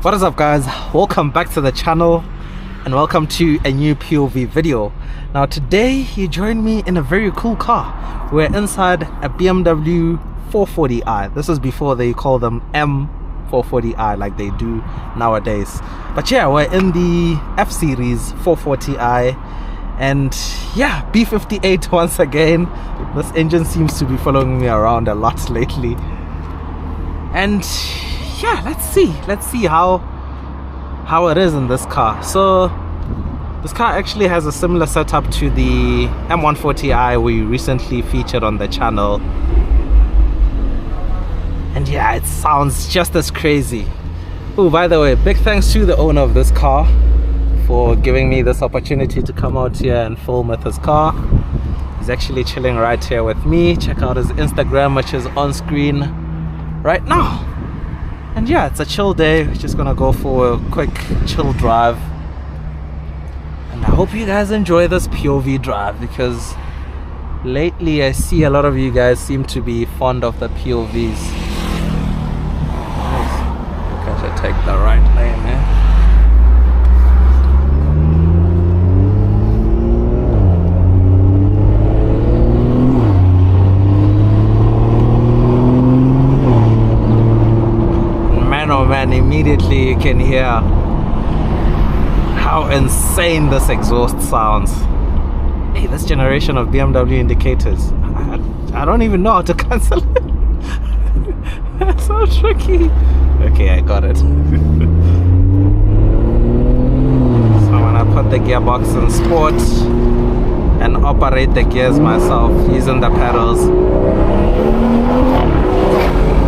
What is up, guys? Welcome back to the channel and welcome to a new POV video. Now today you join me in a very cool car. We're inside a BMW 440i. This is before they call them M440i like they do nowadays. But yeah, we're in the F series 440i, and yeah, B58 once again. This engine seems to be following me around a lot lately. And yeah, let's see how it is in this car. So this car actually has a similar setup to the M140i we recently featured on the channel, and yeah, it sounds just as crazy. Oh, by the way, big thanks to the owner of this car for giving me this opportunity to come out here and film with his car. He's actually chilling right here with me. Check out his Instagram, which is on screen right now. And yeah, it's a chill day. We're just gonna go for a quick chill drive, and I hope you guys enjoy this POV drive, because lately I see a lot of you guys seem to be fond of the POVs. I think I should take the right lane here. Oh man, immediately you can hear how insane this exhaust sounds. Hey, this generation of BMW indicators, I don't even know how to cancel it. That's so tricky. Okay, I got it. So when I put the gearbox in sport and operate the gears myself using the pedals,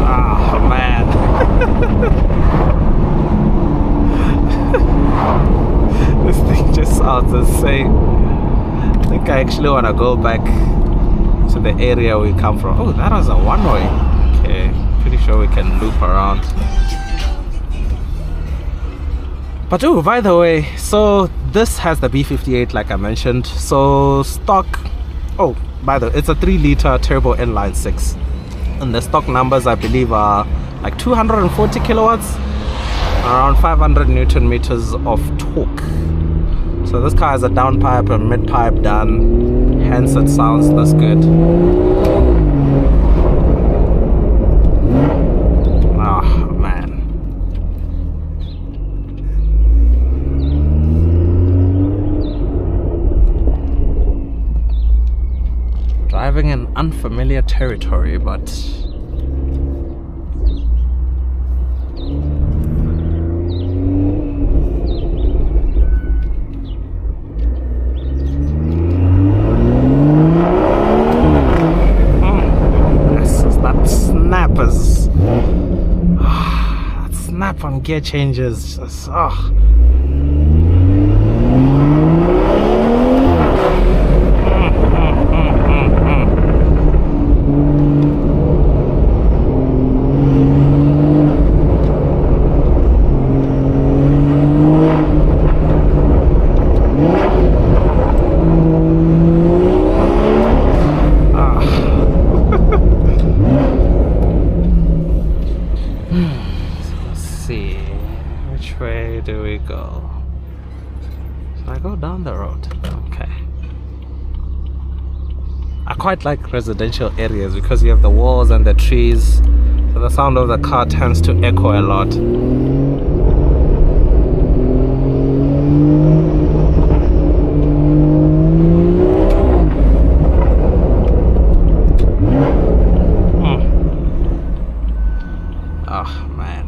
oh man. This thing just sounds insane. I think I actually want to go back to the area we come from. Oh, that was a one-way. Okay, pretty sure we can loop around. But oh, by the way, so this has the B58 like I mentioned. So stock, oh, by the way, it's a 3-liter turbo inline 6, and the stock numbers I believe are like 240 kilowatts, around 500 newton meters of torque. So this car has a down pipe and mid pipe done, hence it sounds this good. Oh man. Driving in unfamiliar territory, but that snap on gear changes just, oh. Which way do we go? Should I go down the road? Okay. I quite like residential areas because you have the walls and the trees, so the sound of the car tends to echo a lot. Oh man.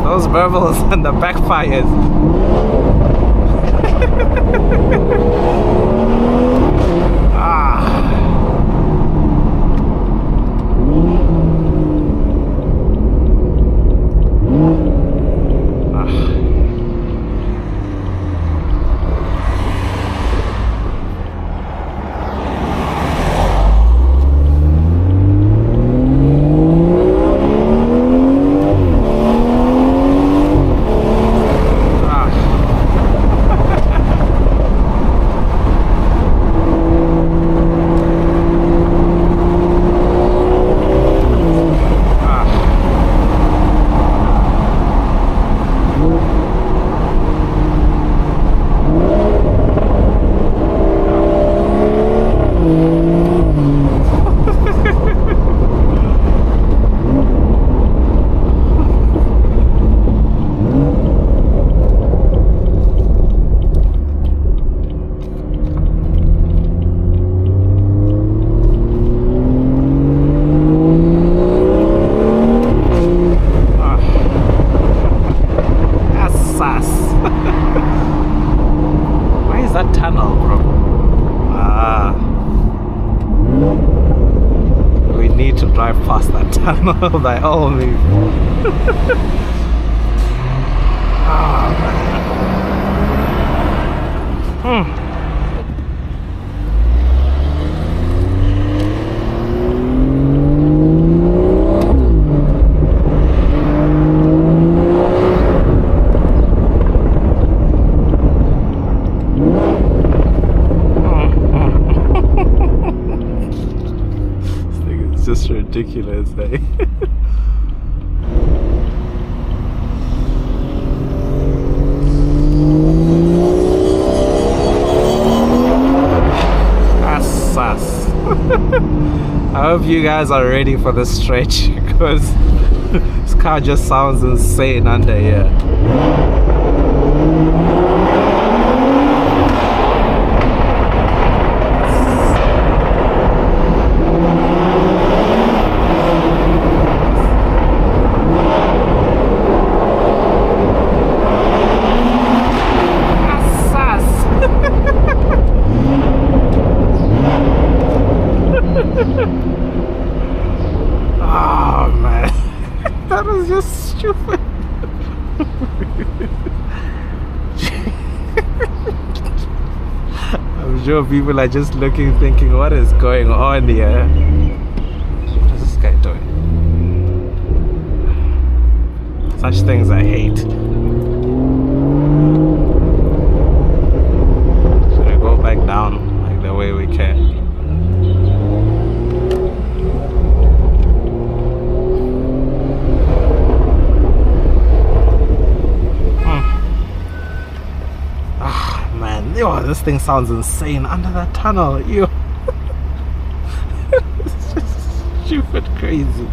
Those burbles and the backfires. drive past that tunnel by all means. Oh, man. It's just ridiculous, eh? I hope you guys are ready for the stretch because this car just sounds insane under here. Oh man, that was just stupid. I'm sure people are just looking, thinking, what is going on here? What is this guy doing? Such things I hate. Should I go back down like the way we can? Yo, this thing sounds insane under that tunnel. Yo. It's just stupid crazy.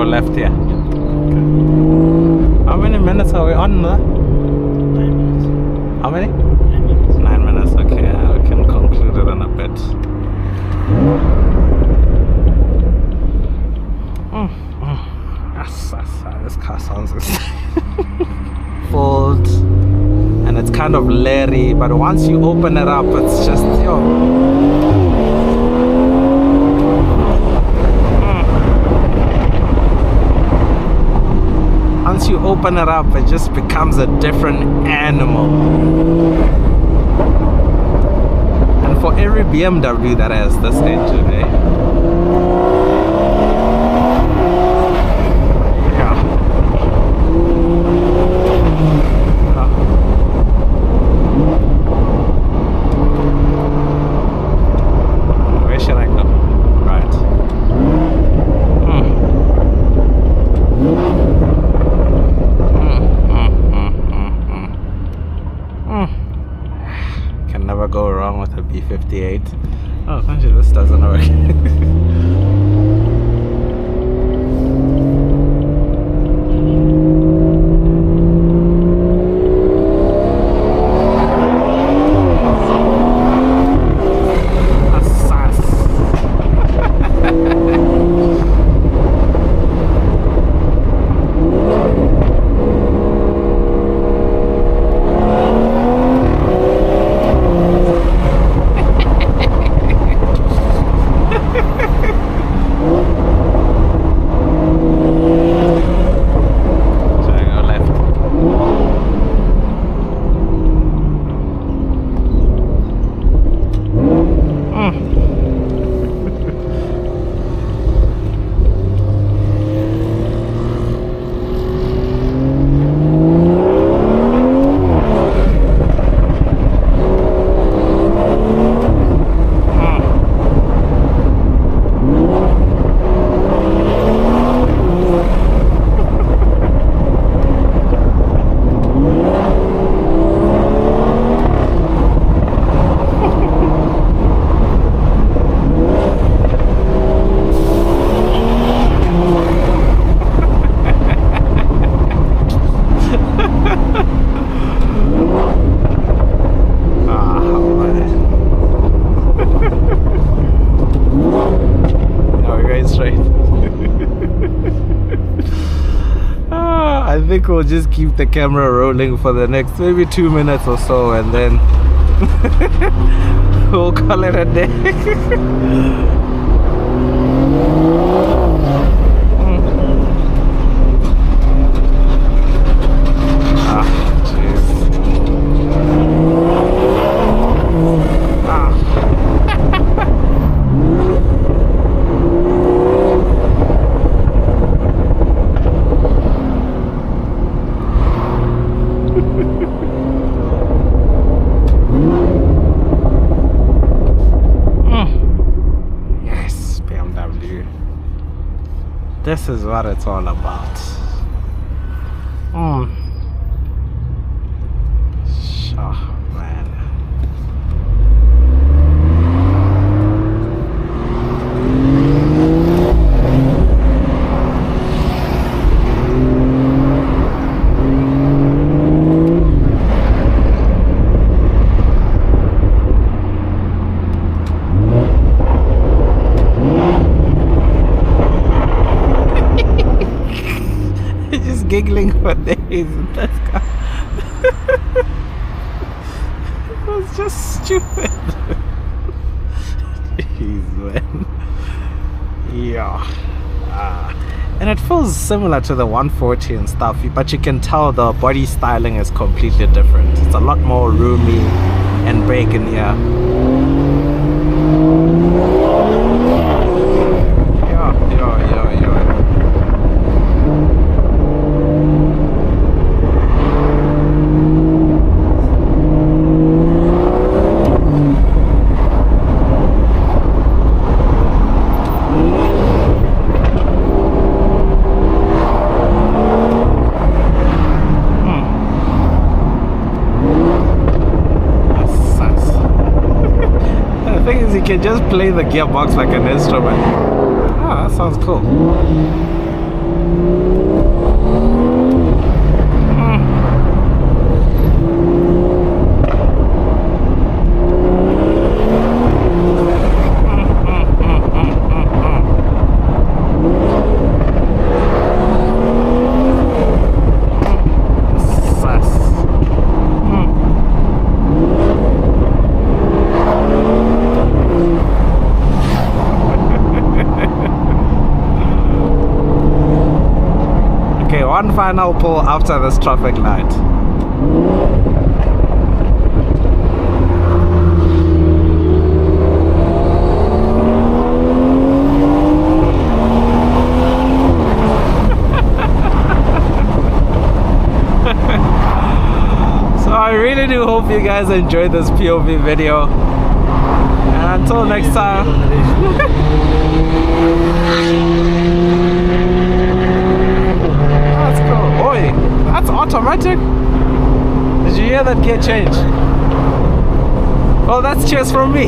Left here. Okay. How many minutes are we on there? 9 minutes. How many? 9 minutes. 9 minutes, okay. We can conclude it in a bit. This car sounds fold and it's kind of leery, but once you open it up, it's just once you open it up, it just becomes a different animal. And for every BMW that has this engine, eh? Where should I go? Right. Can never go wrong with a B58. Oh, actually this doesn't work. we'll just keep the camera rolling for the next maybe 2 minutes or so, and then we'll call it a day. This is what it's all about. Oh, man. Giggling for days in this car. It was just stupid. Jeez, man. Yeah. And it feels similar to the 140 and stuff, but you can tell the body styling is completely different. It's a lot more roomy and big in here. You can just play the gearbox like an instrument. Ah, that sounds cool. One final pull after this traffic light. So I really do hope you guys enjoyed this POV video, and until next time. That's cool. Oi, that's automatic. Did you hear that gear change? Well, that's cheers from me.